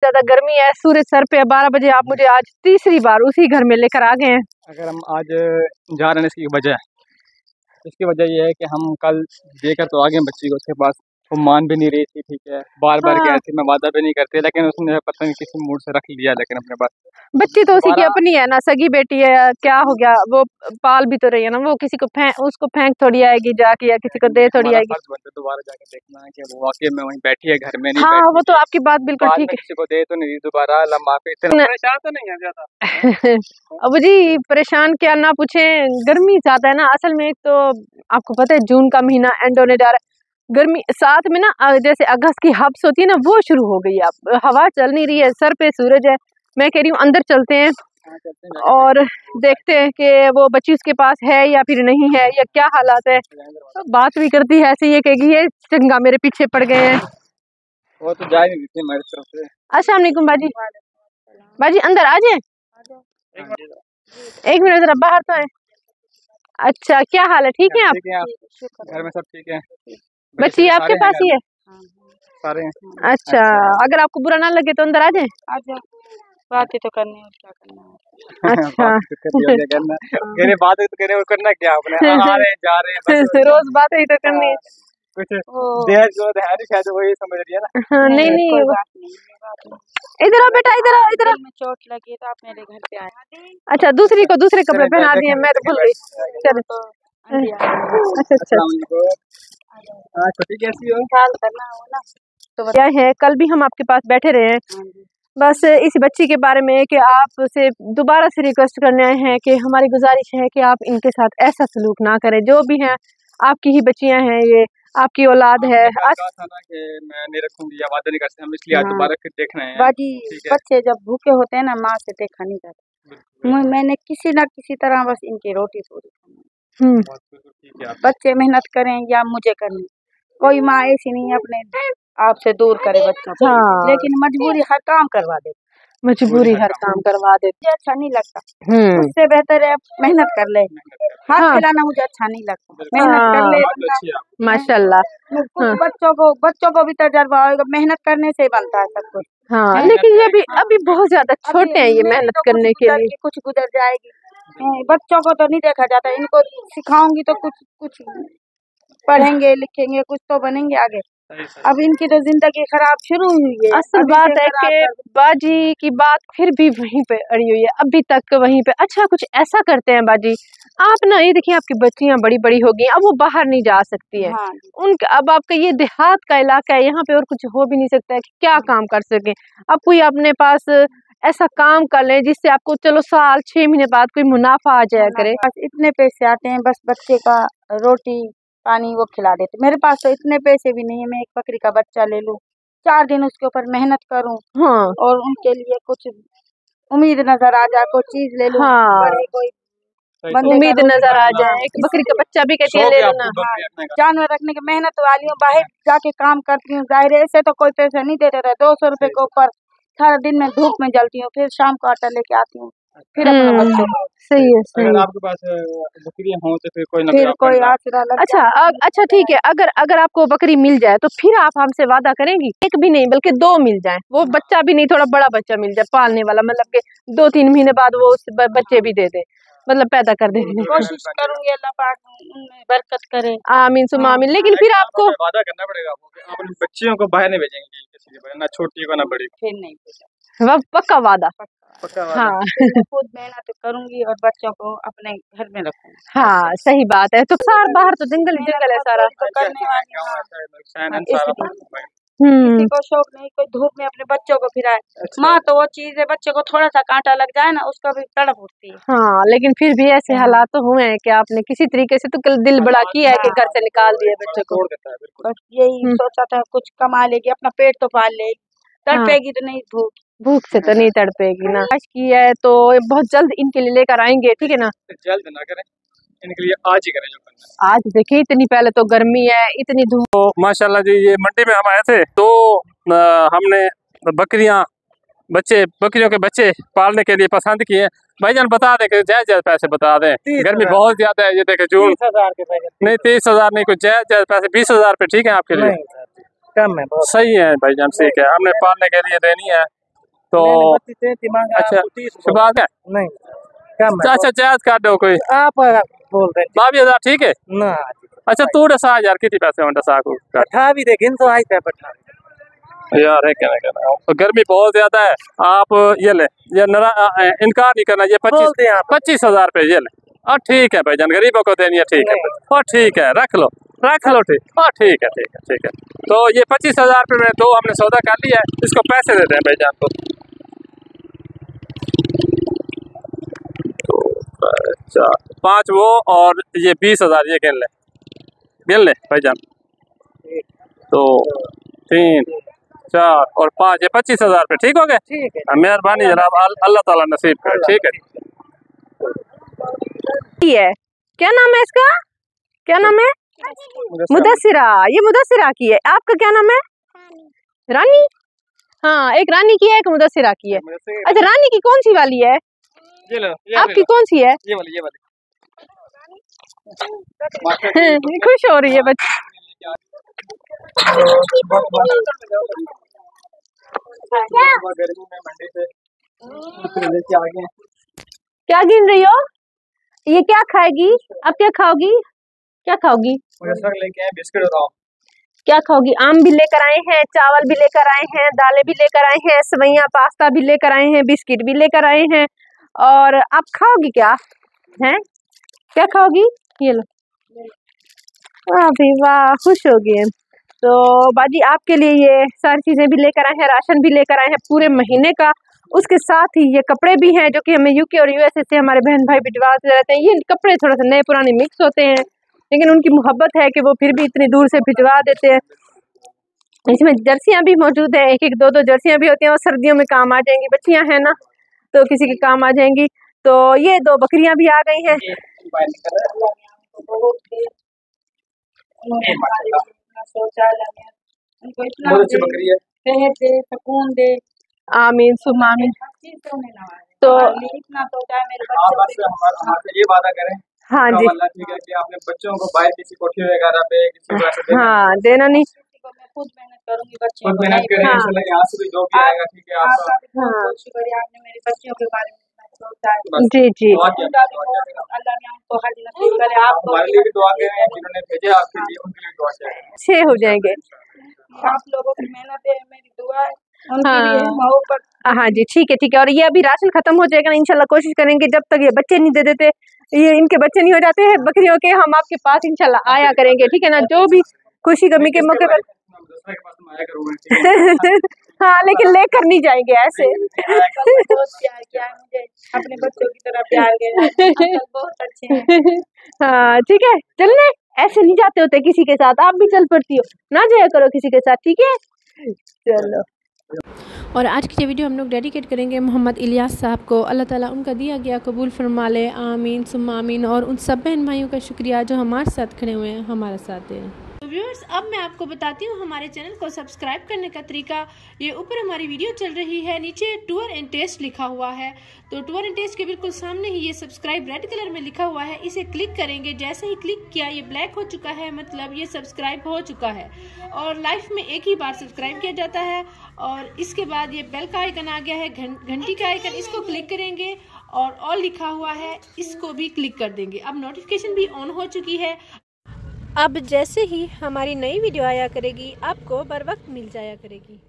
ज्यादा गर्मी है, सूरज सर पे 12 बजे आप मुझे आज तीसरी बार उसी घर में लेकर आ गए हैं। अगर हम आज जा रहे हैं इसकी वजह ये है कि हम कल देकर तो आ गए बच्ची को, उसके पास वो मान भी नहीं रही थी, ठीक है, बार बार हाँ। कहती मैं वादा भी नहीं करती, लेकिन उसने पता नहीं किसी मूड से रख लिया, लेकिन अपने पास बच्ची तो उसी की अपनी है ना, सगी बेटी है, क्या हो गया, वो पाल भी तो रही है ना, वो किसी को उसको फेंक थोड़ी आएगी जाके, या किसी को दे थोड़ी आएगी। दोबारा जाके देखना है कि वो वाकई में वहीं बैठी है, घर में नहीं। हाँ वो तो आपकी बात बिल्कुल ठीक है, किसी को दे तो नहीं दोबारा, माफी परेशान तो नहीं है ज्यादा। अब जी परेशान क्या ना पूछे, गर्मी ज्यादा है ना असल में। एक तो आपको पता है जून का महीना एंड होने जा रहा है, गर्मी साथ में ना जैसे अगस्त की हब्स होती है ना, वो शुरू हो गई है। अब हवा चल नहीं रही है, सर पे सूरज है। मैं कह रही हूँ अंदर चलते हैं और देखते हैं कि वो बच्ची उसके पास है या फिर नहीं है, या क्या हालात है। तो बात भी करती है ऐसे, ये कहेगी ये चंगा मेरे पीछे पड़ गए हैं। वो तो जा ही नहीं देती हमारी तरफ से। अस्सलाम वालेकुम बाजी, बाजी अंदर आ जाए, एक मिनट जरा बाहर तो है। अच्छा क्या हाल है, ठीक है आप? घर में सब ठीक है? बच्ची आपके पास ही है? सारे हैं। अच्छा अगर आपको बुरा ना लगे तो अंदर आ जाए। बातें तो करनी है, क्या करना है। अच्छा बात तो करना क्या आपने, आ रहे हैं जा रहे हैं रोज बातें ही तो करनी है। कुछ देर जो है शायद वही समझ रही है ना। हाँ, नहीं कोई बात नहीं, इधर आ बेटा, इधर आ, इधर आ। में चोट लगी तो आप मेरे घर पे आए। अच्छा दूसरी को दूसरे कपड़े पहना दिए, मैं तो भूल गई। चलो अच्छा अच्छा, छोटी कैसी हो? ख्याल करना हो ना तो क्या है, कल भी हम आपके पास बैठे रहे हैं, बस इस बच्ची के बारे में कि आपसे दोबारा से रिक्वेस्ट करने आए हैं कि हमारी गुजारिश है कि आप इनके साथ ऐसा सलूक ना करें। जो भी हैं आपकी ही बच्चियां हैं, ये आपकी औलाद है। कि मैं नहीं रखूंगी या वादा नहीं करते, हम इसलिए दोबारा फिर देख रहे हैं। बाजी बच्चे जब भूखे होते हैं ना, माँ से देखा नहीं जाता। मैंने किसी ना किसी तरह बस इनकी रोटी पूरी करनी। बच्चे मेहनत करें या मुझे करनी, कोई माँ ऐसी नहीं है अपने आपसे दूर करे बच्चों को। हाँ। लेकिन मजबूरी हर काम करवा दे, मजबूरी हर काम करवा देती। मुझे अच्छा नहीं लगता, उससे बेहतर है मेहनत कर ले। हाथ खिलाना मुझे अच्छा नहीं लगता, मेहनत कर ले माशाल्लाह। बच्चों को भी तजर्बा होगा, मेहनत करने से बनता है सब कुछ। हाँ लेकिन ये भी अभी बहुत ज्यादा छोटे हैं, ये मेहनत करने के लिए। कुछ गुजर जाएगी, बच्चों को तो नहीं देखा जाता, इनको सिखाऊंगी तो कुछ पढ़ेंगे लिखेंगे, कुछ तो बनेंगे आगे। अब इनकी तो जिंदगी खराब शुरू हुई है। असल बात है कि बाजी की बात फिर भी वहीं पे अड़ी हुई है, अभी तक वहीं पे। अच्छा कुछ ऐसा करते हैं बाजी, आप ना ये देखिए आपकी बच्चियां बड़ी बड़ी हो गई, अब वो बाहर नहीं जा सकती है। हाँ। उनका अब आपका ये देहात का इलाका है, यहाँ पे और कुछ हो भी नहीं सकता है कि क्या काम कर सके। अब कोई अपने पास ऐसा काम कर ले जिससे आपको चलो साल 6 महीने बाद कोई मुनाफा आ जाया करे। बस इतने पैसे आते हैं, बस बच्चे का रोटी पानी वो खिला देते। मेरे पास तो इतने पैसे भी नहीं है, मैं एक बकरी का बच्चा ले लूं, 4 दिन उसके ऊपर मेहनत करूं। हाँ। और उनके लिए कुछ उम्मीद नजर आ जाए, कोई चीज ले लूं। हाँ। कोई उम्मीद नजर आ जाए, एक बकरी का बच्चा भी कहती है ले लो ना। जानवर रखने की मेहनत वाली हूँ, बाहर जाके काम करती हूँ, जाहिर है ऐसे तो कोई पैसे नहीं देते रहे। 200 रुपए के ऊपर सारा दिन में धूप में जलती हूँ, फिर शाम को आटा लेके आती हूँ, फिर अपना बच्चों को। सही है सही। अगर आपके पास बकरियां हो तो फिर कोई आसरा लग अच्छा अच्छा ठीक है, अगर आपको बकरी मिल जाए तो फिर आप हमसे वादा करेंगी, एक भी नहीं बल्कि 2 मिल जाए, वो बच्चा भी नहीं, थोड़ा बड़ा बच्चा मिल जाए पालने वाला, मतलब कि 2-3 महीने बाद वो उस बच्चे भी दे दे, मतलब पैदा कर दे। कोशिश करूंगी, अल्लाह पाक उनमें बरकत करे, आमीन सुम्मा आमीन। लेकिन फिर आपको वादा करना पड़ेगा आपको, अपनी बच्चियों को बाहर नहीं भेजेंगे किसी के, ना छोटी को ना बड़ी, फिर नहीं पक्का वादा। हाँ खुद मेहनत करूंगी और बच्चों को अपने घर में रखूंगी। हाँ सही बात है। तो सार बाहर तो जंगल ही जंगल है सारा। किसी को शौक नहीं, कोई धूप में अपने बच्चों को फिराए। माँ तो वो चीज है, बच्चे को थोड़ा सा कांटा लग जाए ना, उसका भी तड़प उठती है। हाँ लेकिन फिर भी ऐसे हालात तो हुए हैं कि आपने किसी तरीके से तो दिल बड़ा किया है कि घर से निकाल दिया बच्चों को। बस यही सोचा था कुछ कमा लेगी, अपना पेट तो पाल लेगी, तड़पेगी तो नहीं, भूख से तो नहीं तड़पेगी ना। आज की है तो बहुत जल्द इनके लिए लेकर आएंगे, ठीक है ना? जल्द ना करें, इनके लिए आज ही करें जो करना। आज देखिए इतनी पहले तो गर्मी है, इतनी धूप। तो माशाल्लाह जी, ये मंडी में हम आए थे तो हमने बकरियों के बच्चे पालने के लिए पसंद किए। भाईजान बता दें कि जायज पैसे बता दें, गर्मी बहुत ज्यादा है। ये देखे जून 30,000 के पैसे नहीं, 30,000 नहीं, कुछ जायज पैसे 20,000 पे ठीक है आपके लिए? कम है, सही है भाईजान, ठीक है, हमने पालने के लिए देनी है तो अच्छा बात है नहीं कम है। अच्छा जायज कर दो कोई आप बोल रहे 22,000 ठीक है। ना अच्छा तू दसा यार कितने पैसे होंगे दसा को पठा भी देखें तो आई पे पठा यार है क्या कहना तो गर्मी बहुत ज्यादा है। आप ये ले ये इनकार नहीं करना, ये 25,000 रुपये ये ले। और ठीक है भाईजान, गरीबों को देनी है ठीक है। और ठीक है रख लो ठीक। और ठीक है तो ये 25,000 रुपये में दो हमने सौदा कर लिया है, इसको पैसे दे दें भाईजान को। तो 5 वो और ये 20,000 ये गिन ले भाईजान। तो 3 4 और 5 ये 25,000 रुपये ठीक हो गए। ठीक है मेहरबानी जनाब, अल्लाह ताला नसीब करे। ठीक है क्या नाम है इसका? क्या नाम है? मुदस्सिरा। ये मुदस्सिरा की है। आपका क्या नाम है? रानी। हाँ एक रानी की है एक मुदस्सिरा की है। अच्छा रानी की कौन सी वाली है? ये लो, आपकी कौन सी है? ये वाली खुश हो रही है बच्ची। क्या गिन रही हो? ये क्या खाएगी? अब क्या खाओगी? क्या खाओगी? लेके आए बिस्किट और क्या खाओगी? आम भी लेकर आए हैं, चावल भी लेकर आए हैं, दालें भी लेकर आए हैं, सेवइयां पास्ता भी लेकर आए हैं, बिस्किट भी लेकर आए हैं। और आप खाओगी क्या? हैं क्या खाओगी? ये लो। वाह खुश हो गए। तो बाजी आपके लिए ये सारी चीजें भी लेकर आए हैं, राशन भी लेकर आए हैं पूरे महीने का। उसके साथ ही ये कपड़े भी हैं जो कि हमें यूके और यूएसए से हमारे बहन भाई भिजवाते रहते हैं। ये कपड़े थोड़ा सा नए पुराने मिक्स होते हैं, लेकिन उनकी मोहब्बत है कि वो फिर भी इतनी दूर से भिजवा देते हैं। इसमें जर्सियां भी मौजूद है, 1-1 2-2 जर्सियां भी होती हैं। और सर्दियों में काम आ जाएंगी, बच्चियां हैं ना तो किसी के काम आ जाएंगी। तो ये 2 बकरियां भी आ गई हैं। बकरी है। सुकून दे। आमीन सुम्मा आमीन। तो इतना तो चाहे मेरे बच्चे ये वादा करें हाँ जी ठीक है कि आपने बच्चों को बाहर किसी कोठी वगैरह पे किसी को ऐसे हाँ देना नहीं। मैं खुद मेहनत करूंगी बच्चों खुद मेहनत करें हाँ। इंशाल्लाह यहाँ से भी जो भी आएगा ठीक है आपका हाँ आपने मेरे बच्चों के बारे में सोचा है। जी जी अल्लाह ने हमको हज नसीब करे। आप हमारे लिए भी दुआ करें, जिन्होंने भेजे आपके लिए उनके लिए दुआ करें। अच्छे हो जाएंगे। आप लोगों की मेहनत है, मेरी दुआ है उनके लिए मोहब्बत। हाँ जी ठीक है। और ये अभी राशन खत्म हो जाएगा ना, इंशाल्लाह कोशिश करेंगे जब तक ये बच्चे नहीं दे देते, ये इनके बच्चे नहीं हो जाते हैं बकरियों के, हम आपके पास इंशाल्लाह आया करेंगे ठीक है ना। जो भी खुशी गमी के मौके पर हाँ लेकिन लेकर नहीं जाएंगे ऐसे। बहुत प्यार किया है मुझे, अपने बच्चों की तरह प्यार किया। बहुत अच्छे हैं। हाँ ठीक है चलने, ऐसे नहीं जाते होते किसी के साथ, आप भी चल पड़ती हो ना, जाया करो किसी के साथ ठीक है। चलो और आज की ये वीडियो हम लोग डेडिकेट करेंगे मोहम्मद इलियास साहब को। अल्लाह ताला उनका दिया गया कबूल फरमा ले, आमीन सुम्मा आमीन। और उन सब बहन भाइयों का शुक्रिया जो हमारे साथ खड़े हुए हैं, हमारा साथ दे। तो व्यूअर्स अब मैं आपको बताती हूँ हमारे चैनल को सब्सक्राइब करने का तरीका। ये ऊपर हमारी वीडियो चल रही है, नीचे टूर एंड टेस्ट लिखा हुआ है। तो टूर एंड टेस्ट के बिल्कुल सामने ही ये सब्सक्राइब रेड कलर में लिखा हुआ है, इसे क्लिक करेंगे। जैसे ही क्लिक किया ये ब्लैक हो चुका है, मतलब ये सब्सक्राइब हो चुका है। और लाइफ में एक ही बार सब्सक्राइब किया जाता है। और इसके बाद ये बेल का आइकन आ गया है, घंटी का आइकन, इसको क्लिक करेंगे और ऑल लिखा हुआ है, इसको भी क्लिक कर देंगे। अब नोटिफिकेशन भी ऑन हो चुकी है। अब जैसे ही हमारी नई वीडियो आया करेगी आपको बर वक्त मिल जाया करेगी।